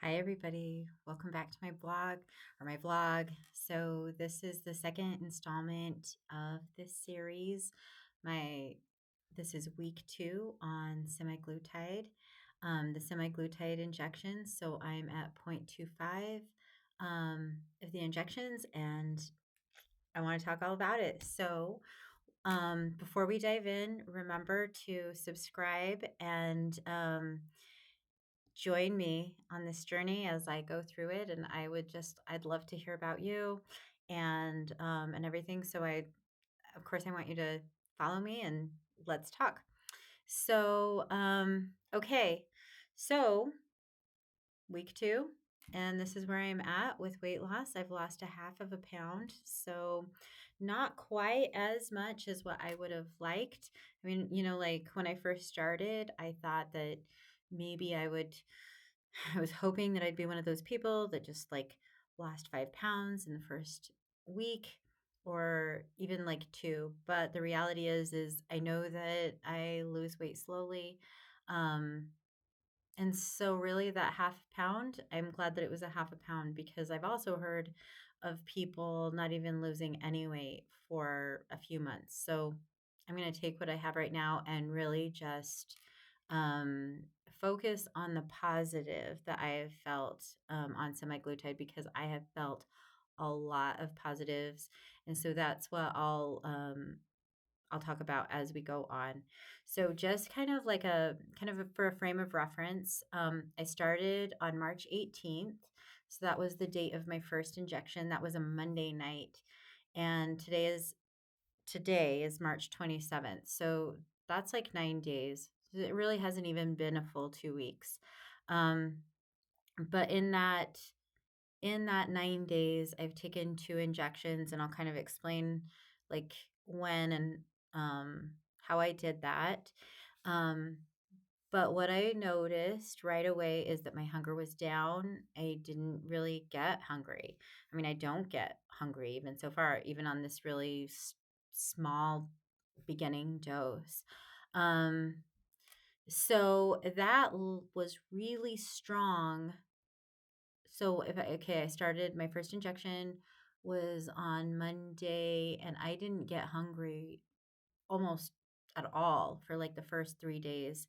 Hi, everybody. Welcome back to my blog or my vlog. So, this is the second installment of this series. My This is week 2 on semaglutide, the semaglutide injections. So, I'm at 0.25 of the injections, and I want to talk all about it. So, before we dive in, remember to subscribe and join me on this journey as I go through it. And I'd love to hear about you and everything. So of course, I want you to follow me and let's talk. Okay. So week 2, and this is where I'm at with weight loss. I've lost a half of a pound. So not quite as much as what I would have liked. I mean, like when I first started, I thought that maybe I was hoping that I'd be one of those people that just like lost 5 pounds in the first week or even like 2. But the reality is I know that I lose weight slowly. Um, and so really that half pound, I'm glad that it was a half a pound because I've also heard of people not even losing any weight for a few months. So I'm going to take what I have right now and really just um, focus on the positive that I have felt on semaglutide because I have felt a lot of positives. And so that's what I'll talk about as we go on. So just for a frame of reference, I started on March 18th. So that was the date of my first injection. That was a Monday night. And today is March 27th. So that's like 9 days. So it really hasn't even been a full 2 weeks. Um, but in that 9 days, I've taken 2 injections, and I'll kind of explain like when and um, how I did that. Um, but what I noticed right away is that my hunger was down. I didn't really get hungry. I mean, I don't get hungry even so far, even on this really small beginning dose. Um, so that was really strong. So I started my first injection was on Monday, and I didn't get hungry almost at all for like the first 3 days.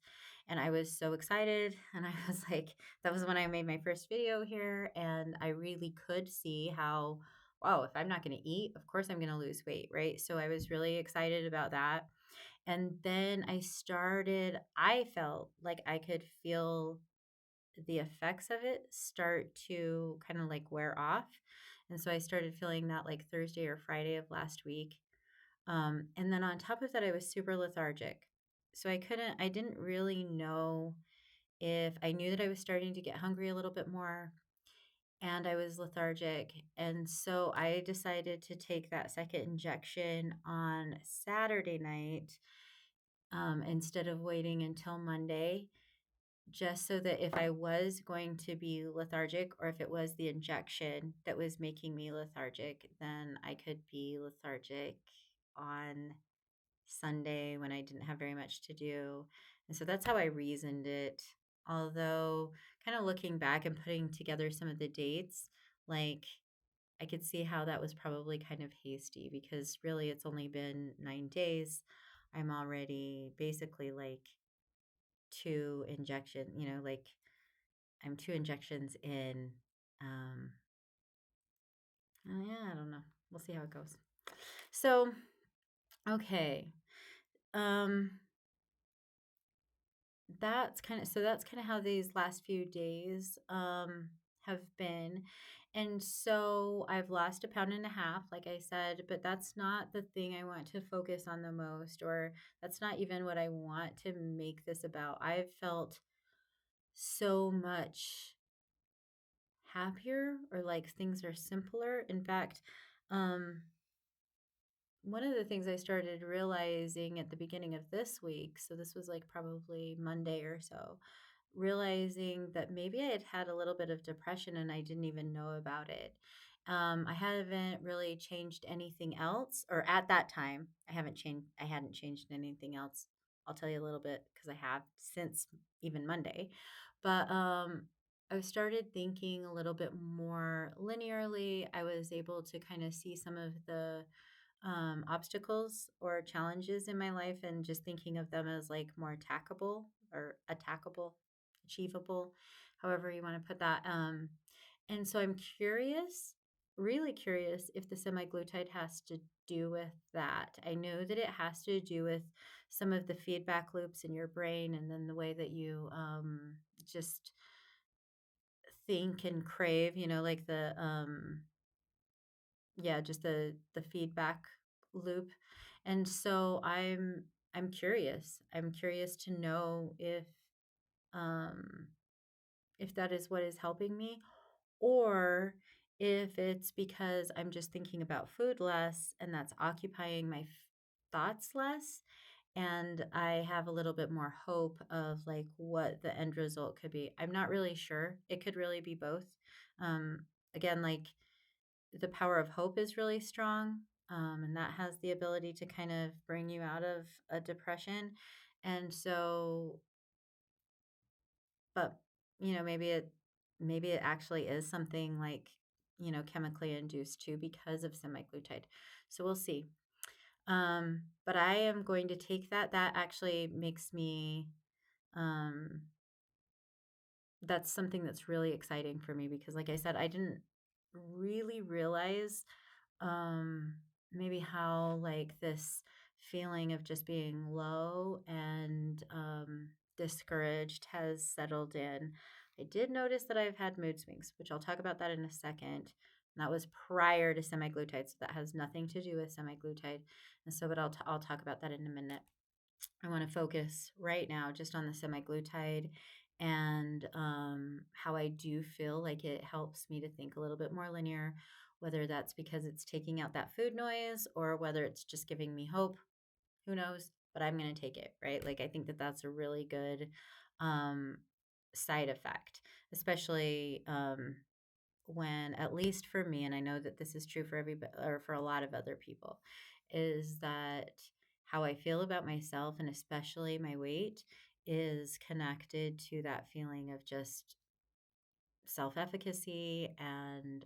And I was so excited. And I was like, that was when I made my first video here. And I really could see how, wow, if I'm not going to eat, of course I'm going to lose weight, right? So I was really excited about that. And then I felt like I could feel the effects of it start to kind of like wear off. And so I started feeling that like Thursday or Friday of last week. And then on top of that, I was super lethargic. So I didn't really know if I knew that I was starting to get hungry a little bit more and I was lethargic. And so I decided to take that second injection on Saturday night instead of waiting until Monday, just so that if I was going to be lethargic or if it was the injection that was making me lethargic, then I could be lethargic on Sunday when I didn't have very much to do. And so that's how I reasoned it. Although, kind of looking back and putting together some of the dates, like I could see how that was probably kind of hasty because really it's only been 9 days. I'm already basically like 2 injection, like I'm 2 injections in. Um, yeah, I don't know. We'll see how it goes. So, okay. Um, that's kind of how these last few days have been. And so I've lost a pound and a half, like I said, but that's not the thing I want to focus on the most, or that's not even what I want to make this about. I've felt so much happier, or like things are simpler. In fact, um one of the things I started realizing at the beginning of this week, so this was like probably Monday or so, realizing that maybe I had had a little bit of depression and I didn't even know about it. I haven't really changed anything else, or at that time, I hadn't changed anything else. I'll tell you a little bit because I have since even Monday. But I started thinking a little bit more linearly. I was able to kind of see some of the obstacles or challenges in my life and just thinking of them as like more attackable, achievable, however you want to put that. And so I'm curious, really curious, if the semaglutide has to do with that. I know that it has to do with some of the feedback loops in your brain and then the way that you just think and crave, like yeah, just the feedback loop. And so I'm curious. I'm curious to know um if that is what is helping me, or if it's because I'm just thinking about food less and that's occupying my thoughts less, and I have a little bit more hope of like what the end result could be. I'm not really sure. It could really be both. Um Again, like the power of hope is really strong. And that has the ability to kind of bring you out of a depression. And so, but maybe it actually is something like, chemically induced too because of semaglutide. So we'll see. But I am going to take that. That actually makes me um that's something that's really exciting for me because like I said, I didn't really realize um maybe how like this feeling of just being low and discouraged has settled in. I did notice that I've had mood swings, which I'll talk about that in a second. And that was prior to semaglutide, so that has nothing to do with semaglutide. And so, but I'll talk about that in a minute. I want to focus right now just on the semaglutide and how I do feel like it helps me to think a little bit more linear, whether that's because it's taking out that food noise or whether it's just giving me hope. Who knows? But I'm going to take it, right? Like, I think that that's a really good um, side effect, especially when, at least for me, and I know that this is true for everybody or for a lot of other people, is that how I feel about myself and especially my weight is connected to that feeling of just self efficacy and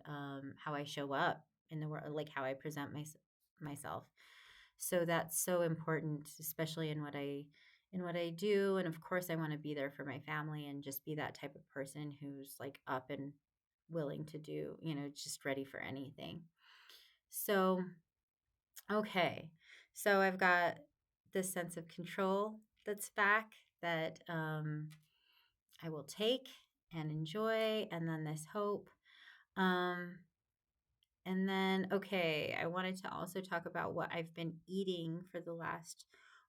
how I show up in the world, like how I present myself. So that's so important, especially in what I do. And of course, I want to be there for my family and just be that type of person who's like up and willing to do, just ready for anything. So, okay. So I've got this sense of control that's back that I will take and enjoy, and then this hope. Um, and then, okay, I wanted to also talk about what I've been eating for the last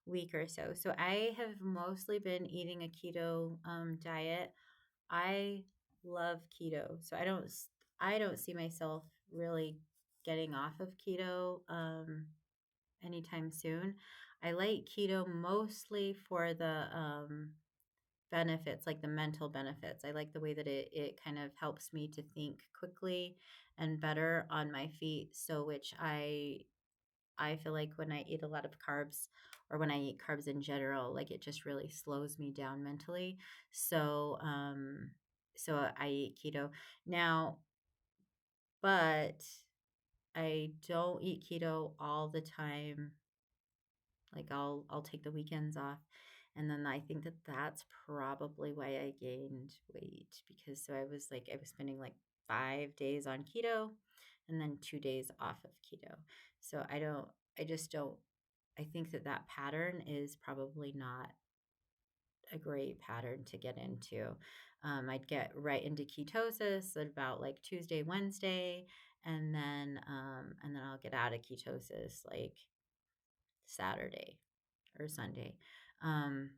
week or so. So I have mostly been eating a keto diet. I love keto, so I don't see myself really getting off of keto anytime soon. I like keto mostly for the benefits, like the mental benefits. I like the way that it kind of helps me to think quickly and better on my feet. So which I feel like when I eat a lot of carbs or when I eat carbs in general, like it just really slows me down mentally. So I eat keto now, but I don't eat keto all the time. Like I'll take the weekends off. And then I think that that's probably why I gained weight because I was spending like 5 days on keto and then 2 days off of keto. So I just don't, I think that that pattern is probably not a great pattern to get into. I'd get right into ketosis at about like Tuesday, Wednesday, and then I'll get out of ketosis like Saturday or Sunday. Um,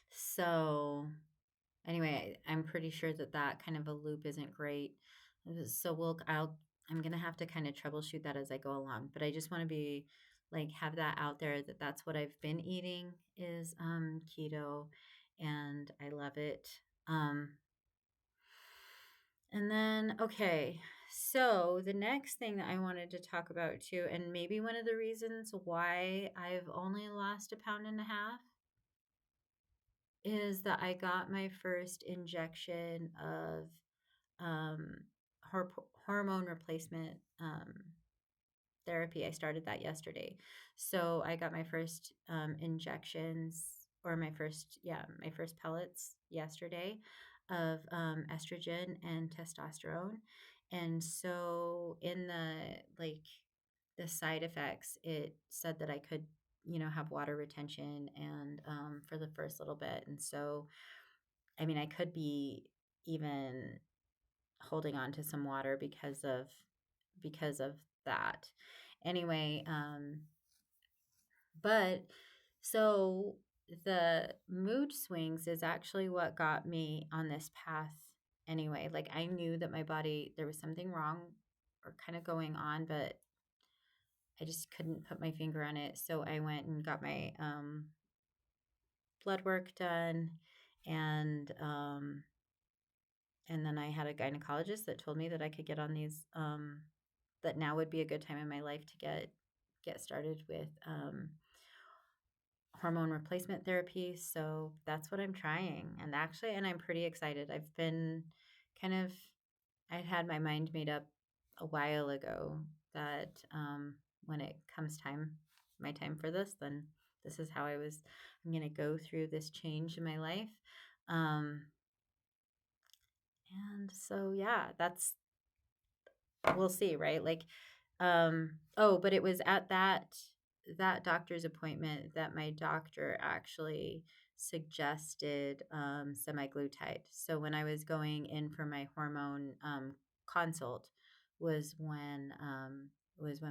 so anyway, I'm pretty sure that that kind of a loop isn't great. So I'm gonna have to kind of troubleshoot that as I go along. But I just want to be like have that out there that that's what I've been eating is keto, and I love it. Um, and then okay, so the next thing that I wanted to talk about too, and maybe one of the reasons why I've only lost a pound and a half is that I got my first injection of um, hormone replacement therapy. I started that yesterday. So I got my first injections, or my first pellets yesterday of estrogen and testosterone. And so in the side effects, it said that I could, have water retention and for the first little bit. And so, I mean, I could be even holding on to some water because of that. Anyway, but so the mood swings is actually what got me on this path anyway. Like I knew that my body, there was something wrong or kind of going on, but I just couldn't put my finger on it. So I went and got my blood work done, and and then I had a gynecologist that told me that I could get on these that now would be a good time in my life to get started with hormone replacement therapy. So that's what I'm trying. And I'm pretty excited. I've been kind of, I'd had my mind made up a while ago that when it comes my time for this, then this is how I'm going to go through this change in my life. Um, and so, yeah, we'll see, right? Like, but it was at that doctor's appointment that my doctor actually suggested semaglutide. So when I was going in for my hormone consult was when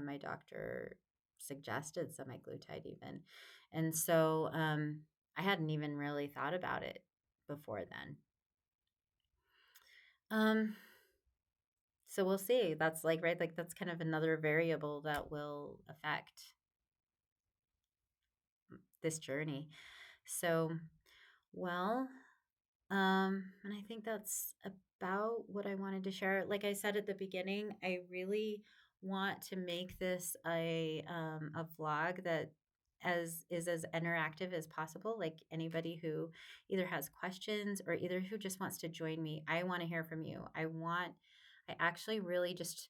my doctor suggested semaglutide even. And so I hadn't even really thought about it before then. So we'll see. That's like, right, like that's kind of another variable that will affect this journey. So, well, and I think that's about what I wanted to share. Like I said at the beginning, I really want to make this a vlog that as interactive as possible. Like anybody who either has questions or either who just wants to join me, I want to hear from you. I actually really just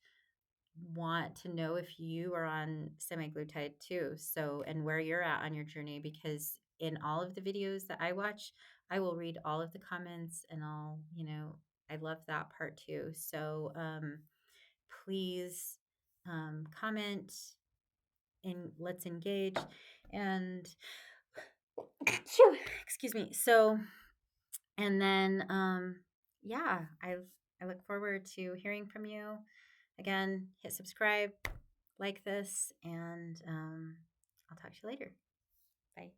want to know if you are on semaglutide too. So, and where you're at on your journey, because in all of the videos that I watch, I will read all of the comments and I love that part too. So, please comment and let's engage. And excuse me. So, and then, yeah, I look forward to hearing from you. Again, hit subscribe, like this, and I'll talk to you later. Bye.